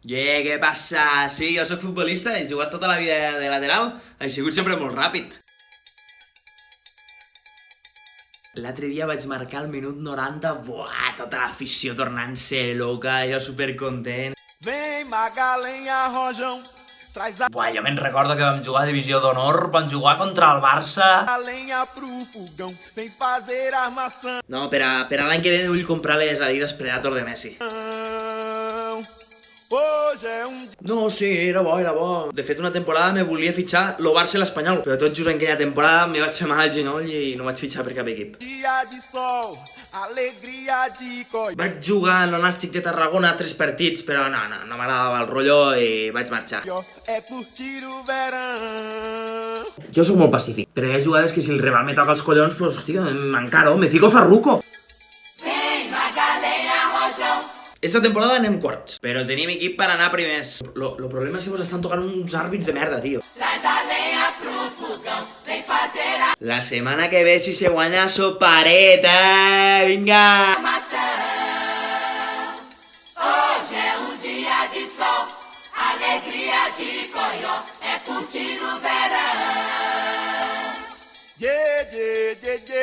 Què passa? Sí, jo sóc futbolista, he jugat tota la vida de lateral, he sigut sempre molt ràpid. L'altre dia vaig marcar al minut 90, buah, tota l'afició tornant-se loca, jo supercontent. Vem Magalenha Rojão, traz a Buah, jo me'n recordo que vam jugar a Divisió d'Honor, vam jugar contra el Barça. lenha pro fogão, vem fazer armação. No, per a l'any que ve vull comprar les Adidas Predator de Messi. Hoje é No, sí, era bo. De fet, una temporada me volia fitxar lo Barça i l'Espanyol, però tot just en aquella temporada me vaig fer mal al genoll i no vaig fitxar per cap equip. dia de sol, alegria de coi. Vaig jugar en el Nàstic de Tarragona 3 partits, però no m'agradava el rotllo i vaig marxar. É curtir o verão. Jo sóc molt pacífic, però hi ha jugades que si el rival me toca els collons, pues, hòstia, m'encaro, me fico farruco. Esta temporada anem quarts, però tenim equip per anar primers. Lo problema és que estan tocant uns àrbits de merda, tio. La setmana que ve, si se guanya, soparet, vinga! Hoje é dia de sol, alegria de coió, é curtir o verão. Yeah, yeah, yeah, yeah.